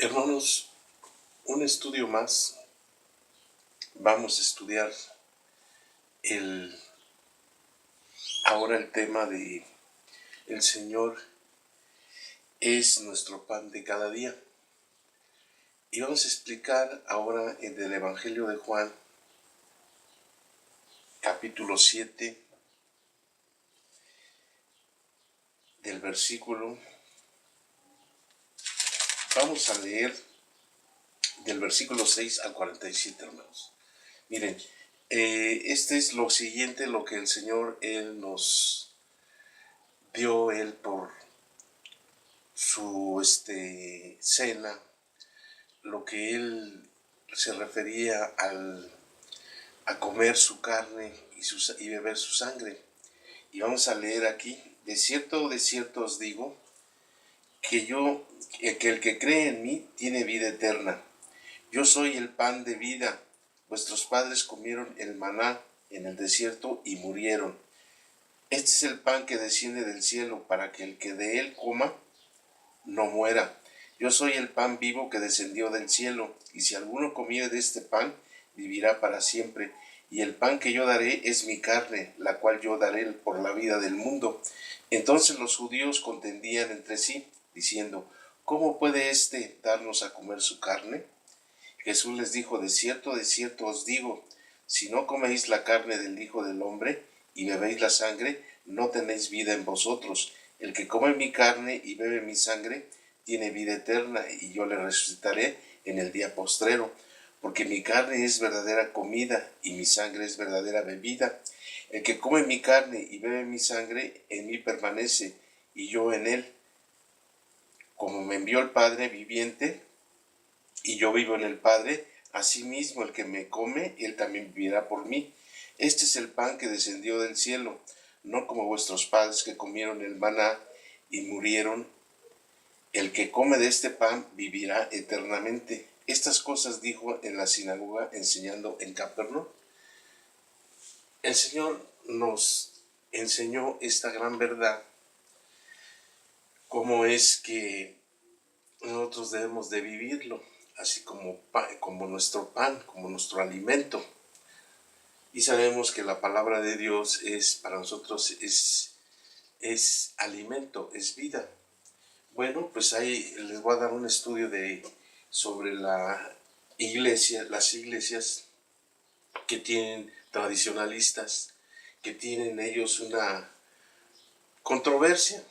Hermanos, un estudio más. Vamos a estudiar ahora el tema de el Señor es nuestro pan de cada día. Y vamos a explicar ahora en el Evangelio de Juan, capítulo 7, del versículo. Vamos a leer del versículo 6 al 47, hermanos. Miren, este es lo siguiente, lo que el Señor, Él nos dio, Él por su cena, lo que Él se refería a comer su carne y beber su sangre. Y vamos a leer aquí: de cierto os digo, que el que cree en mí tiene vida eterna. Yo soy el pan de vida. Vuestros padres comieron el maná en el desierto y murieron. Este es el pan que desciende del cielo, para que el que de él coma no muera. Yo soy el pan vivo que descendió del cielo, y si alguno comiere de este pan, vivirá para siempre. Y el pan que yo daré es mi carne, la cual yo daré por la vida del mundo. Entonces los judíos contendían entre sí, diciendo: ¿cómo puede éste darnos a comer su carne? Jesús les dijo: de cierto os digo, si no coméis la carne del Hijo del Hombre y bebéis la sangre, no tenéis vida en vosotros. El que come mi carne y bebe mi sangre tiene vida eterna, y yo le resucitaré en el día postrero. Porque mi carne es verdadera comida y mi sangre es verdadera bebida. El que come mi carne y bebe mi sangre, en mí permanece y yo en él. Como me envió el Padre viviente, y yo vivo en el Padre, asimismo el que me come, él también vivirá por mí. Este es el pan que descendió del cielo, no como vuestros padres que comieron el maná y murieron. El que come de este pan vivirá eternamente. Estas cosas dijo en la sinagoga, enseñando en Capernaum. El Señor nos enseñó esta gran verdad, cómo es que nosotros debemos de vivirlo, así como nuestro pan, como nuestro alimento. Y sabemos que la palabra de Dios para nosotros es alimento, es vida. Bueno, pues ahí les voy a dar un estudio sobre las iglesias que tienen tradicionalistas, que tienen ellos una controversia,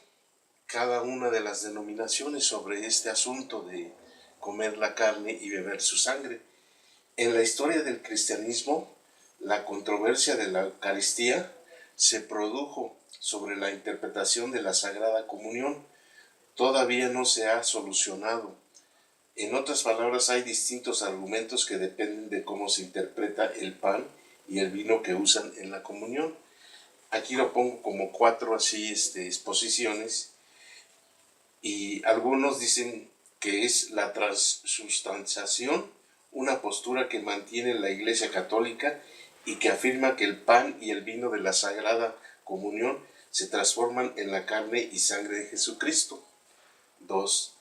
cada una de las denominaciones, sobre este asunto de comer la carne y beber su sangre. En la historia del cristianismo, la controversia de la Eucaristía se produjo sobre la interpretación de la Sagrada Comunión. Todavía no se ha solucionado. En otras palabras, hay distintos argumentos que dependen de cómo se interpreta el pan y el vino que usan en la comunión. Aquí lo pongo como 4 exposiciones, y algunos dicen que es la transubstanciación, una postura que mantiene la Iglesia Católica y que afirma que el pan y el vino de la Sagrada Comunión se transforman en la carne y sangre de Jesucristo. 2.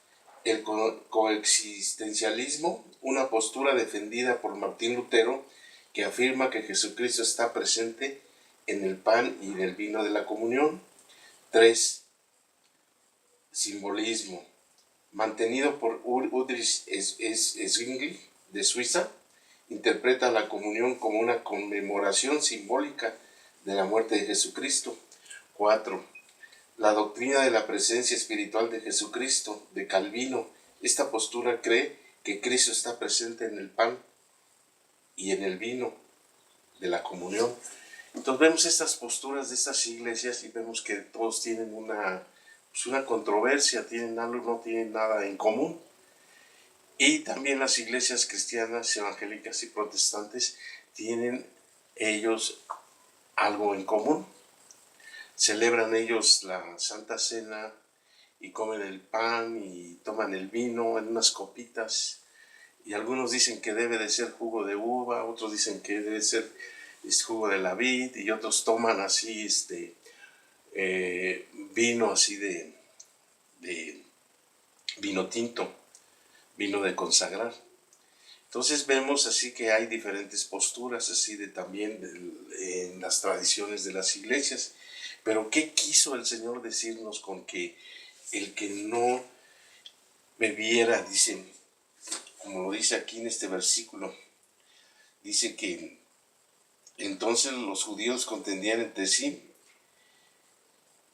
El coexistencialismo, una postura defendida por Martín Lutero, que afirma que Jesucristo está presente en el pan y en el vino de la comunión. 3. Simbolismo, mantenido por Ulrich Zwingli de Suiza, interpreta la comunión como una conmemoración simbólica de la muerte de Jesucristo. 4. La doctrina de la presencia espiritual de Jesucristo, de Calvino. Esta postura cree que Cristo está presente en el pan y en el vino de la comunión. Entonces vemos estas posturas de estas iglesias y vemos que todos tienen una controversia, tienen algo, no tienen nada en común. Y también las iglesias cristianas, evangélicas y protestantes tienen ellos algo en común. Celebran ellos la Santa Cena y comen el pan y toman el vino en unas copitas, y algunos dicen que debe de ser jugo de uva, otros dicen que debe ser jugo de la vid, y otros toman así vino así de vino tinto, vino de consagrar. Entonces vemos así que hay diferentes posturas así de también en las tradiciones de las iglesias. Pero ¿qué quiso el Señor decirnos con que el que no bebiera, dice, como lo dice aquí en este versículo, dice que entonces los judíos contendían entre sí,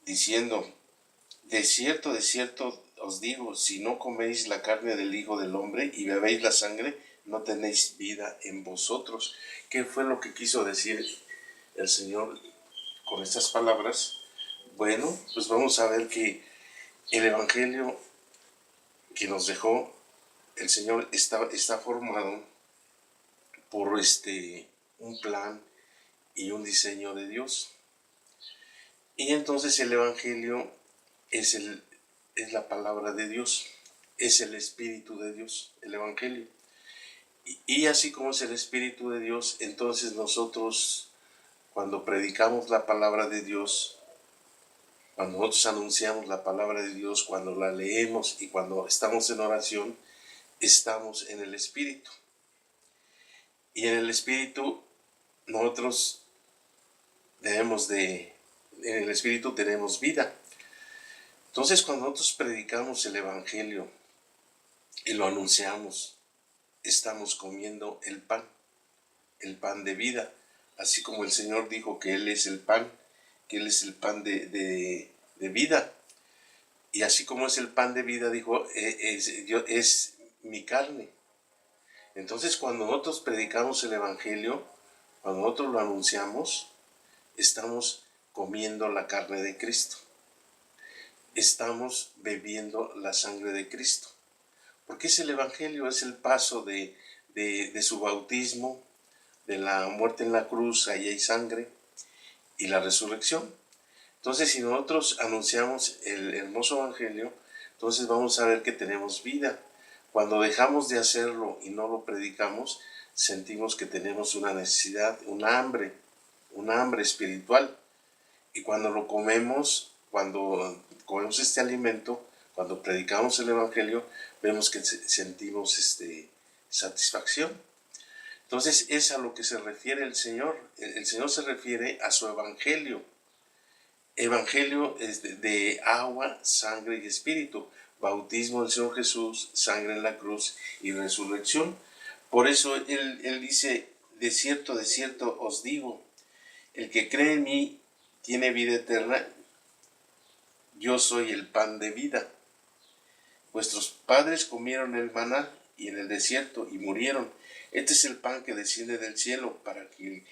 diciendo, de cierto os digo, si no coméis la carne del Hijo del Hombre y bebéis la sangre, no tenéis vida en vosotros. ¿Qué fue lo que quiso decir el Señor con estas palabras? Bueno, pues vamos a ver que el Evangelio que nos dejó el Señor está formado por un plan y un diseño de Dios. Y entonces el Evangelio es la palabra de Dios, es el Espíritu de Dios, el Evangelio. Y así como es el Espíritu de Dios, entonces nosotros, cuando predicamos la palabra de Dios, cuando nosotros anunciamos la palabra de Dios, cuando la leemos y cuando estamos en oración, estamos en el Espíritu. Y en el Espíritu nosotros en el Espíritu tenemos vida. Entonces cuando nosotros predicamos el Evangelio y lo anunciamos, estamos comiendo el pan de vida, así como el Señor dijo que Él es el pan, que Él es el pan de vida. Y así como es el pan de vida, dijo, es mi carne. Entonces cuando nosotros predicamos el Evangelio, cuando nosotros lo anunciamos, estamos comiendo la carne de Cristo. Estamos bebiendo la sangre de Cristo. Porque es el Evangelio, es el paso de su bautismo, de la muerte en la cruz, ahí hay sangre, y la resurrección. Entonces, si nosotros anunciamos el hermoso Evangelio, entonces vamos a ver que tenemos vida. Cuando dejamos de hacerlo y no lo predicamos, sentimos que tenemos una necesidad, una hambre espiritual. Y cuando lo comemos, cuando comemos este alimento, cuando predicamos el Evangelio, vemos que sentimos satisfacción. Entonces es a lo que se refiere el Señor. El Señor se refiere a su Evangelio. Evangelio es de agua, sangre y espíritu. Bautismo del Señor Jesús, sangre en la cruz y resurrección. Por eso él dice, de cierto os digo, el que cree en mí tiene vida eterna. Yo soy el pan de vida. Vuestros padres comieron el maná y en el desierto y murieron. Este es el pan que desciende del cielo para que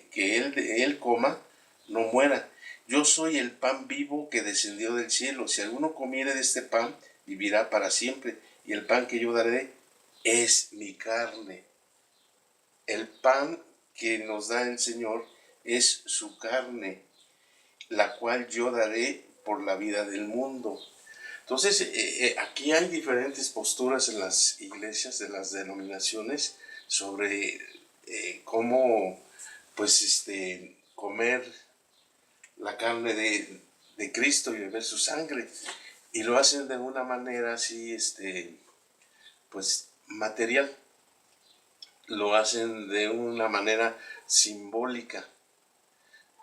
él coma no muera. Yo soy el pan vivo que descendió del cielo. Si alguno comiere de este pan, vivirá para siempre. Y el pan que yo daré es mi carne. El pan que nos da el Señor es su carne, la cual yo daré por la vida del mundo. Entonces, aquí hay diferentes posturas en las iglesias de las denominaciones sobre cómo, pues, comer la carne de Cristo y beber su sangre. Y lo hacen de una manera así, pues, material. Lo hacen de una manera simbólica.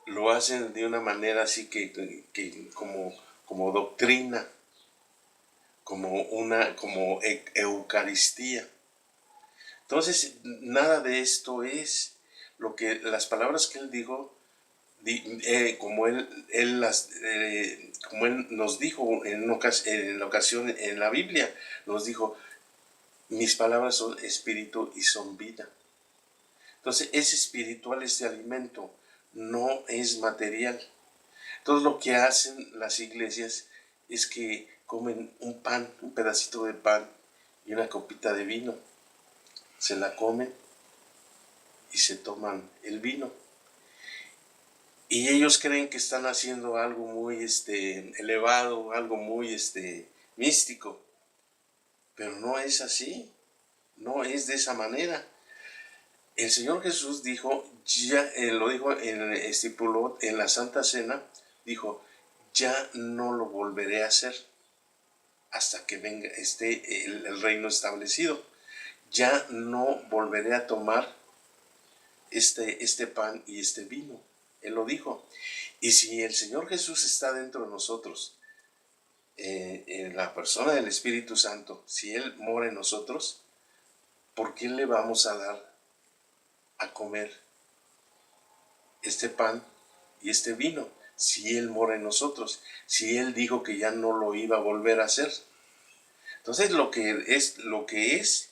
Lo hacen de una manera así que como doctrina, como Eucaristía. Entonces, nada de esto es lo que las palabras que él dijo, como él nos dijo en la ocasión en la Biblia, nos dijo, mis palabras son espíritu y son vida. Entonces, es espiritual este alimento, no es material. Entonces, lo que hacen las iglesias es que comen un pan, un pedacito de pan y una copita de vino. Se la comen y se toman el vino. Y ellos creen que están haciendo algo muy elevado, algo muy místico. Pero no es así, no es de esa manera. El Señor Jesús dijo, lo dijo, estipuló en la Santa Cena, dijo, ya no lo volveré a hacer hasta que venga esté el reino establecido. Ya no volveré a tomar este pan y este vino. Él lo dijo. Y si el Señor Jesús está dentro de nosotros, en la persona del Espíritu Santo, si Él mora en nosotros, ¿por qué le vamos a dar a comer este pan y este vino? Si Él mora en nosotros, si Él dijo que ya no lo iba a volver a hacer. Entonces lo que es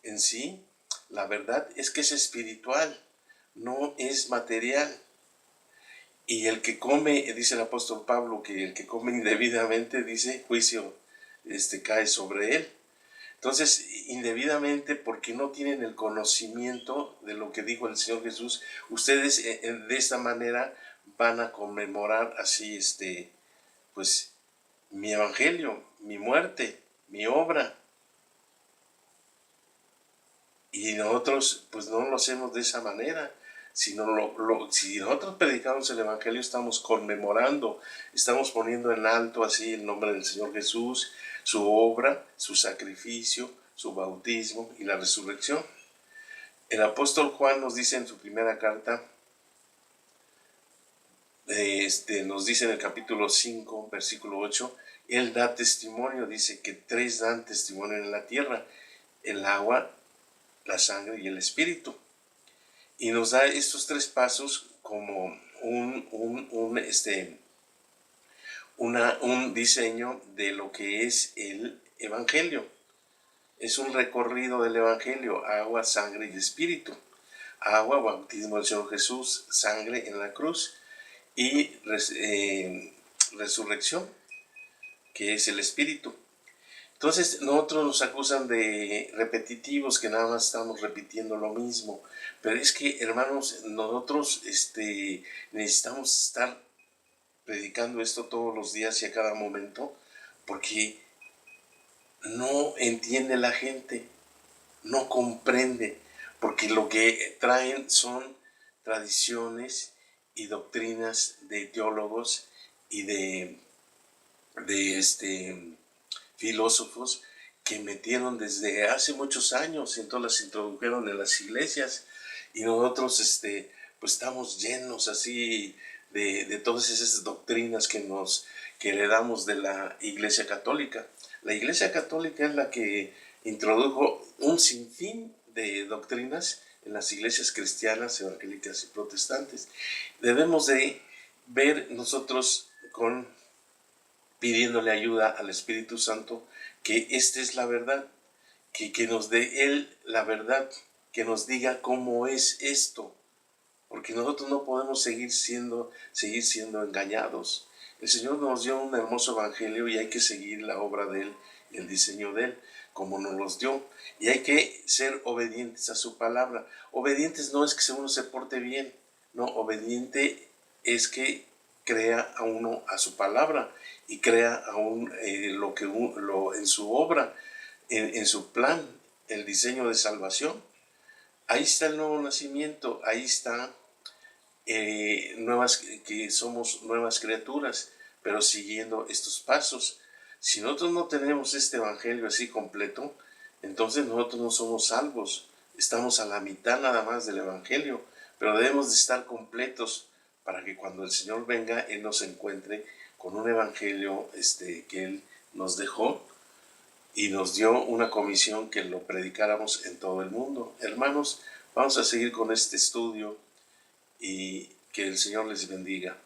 en sí, la verdad es que es espiritual, no es material. Y el que come, dice el apóstol Pablo, que el que come indebidamente, dice, juicio cae sobre él. Entonces, indebidamente, porque no tienen el conocimiento de lo que dijo el Señor Jesús, ustedes de esta manera van a conmemorar así, pues, mi evangelio, mi muerte, mi obra. Y nosotros, pues, no lo hacemos de esa manera. Si nosotros predicamos el Evangelio, estamos conmemorando, estamos poniendo en alto así el nombre del Señor Jesús, su obra, su sacrificio, su bautismo y la resurrección. El apóstol Juan nos dice en su primera carta, nos dice en el capítulo 5, versículo 8, él da testimonio, dice que 3 dan testimonio en la tierra, el agua, la sangre y el espíritu. Y nos da estos 3 pasos como un diseño de lo que es el Evangelio. Es un recorrido del Evangelio: agua, sangre y espíritu. Agua, bautismo del Señor Jesús; sangre en la cruz; y resurrección, que es el espíritu. Entonces nosotros nos acusan de repetitivos, que nada más estamos repitiendo lo mismo. Pero es que, hermanos, nosotros necesitamos estar predicando esto todos los días y a cada momento, porque no entiende la gente, no comprende, porque lo que traen son tradiciones y doctrinas de teólogos y de filósofos que metieron desde hace muchos años, y entonces las introdujeron en las iglesias, y nosotros pues estamos llenos así de todas esas doctrinas que heredamos de la Iglesia Católica. La Iglesia Católica es la que introdujo un sinfín de doctrinas en las iglesias cristianas, evangélicas y protestantes. Debemos de ver nosotros pidiéndole ayuda al Espíritu Santo, que esta es la verdad, que nos dé Él la verdad, que nos diga cómo es esto, porque nosotros no podemos seguir siendo engañados. El Señor nos dio un hermoso evangelio y hay que seguir la obra de Él, el diseño de Él, como nos los dio, y hay que ser obedientes a su palabra. Obedientes no es que uno se porte bien, no, obediente es que crea a uno a su palabra y crea aún en su obra, en su plan, el diseño de salvación. Ahí está el nuevo nacimiento, ahí está que somos nuevas criaturas, pero siguiendo estos pasos. Si nosotros no tenemos este evangelio así completo, entonces nosotros no somos salvos. Estamos a la mitad nada más del evangelio, pero debemos de estar completos para que cuando el Señor venga, Él nos encuentre con un evangelio que Él nos dejó y nos dio una comisión que lo predicáramos en todo el mundo. Hermanos, vamos a seguir con este estudio y que el Señor les bendiga.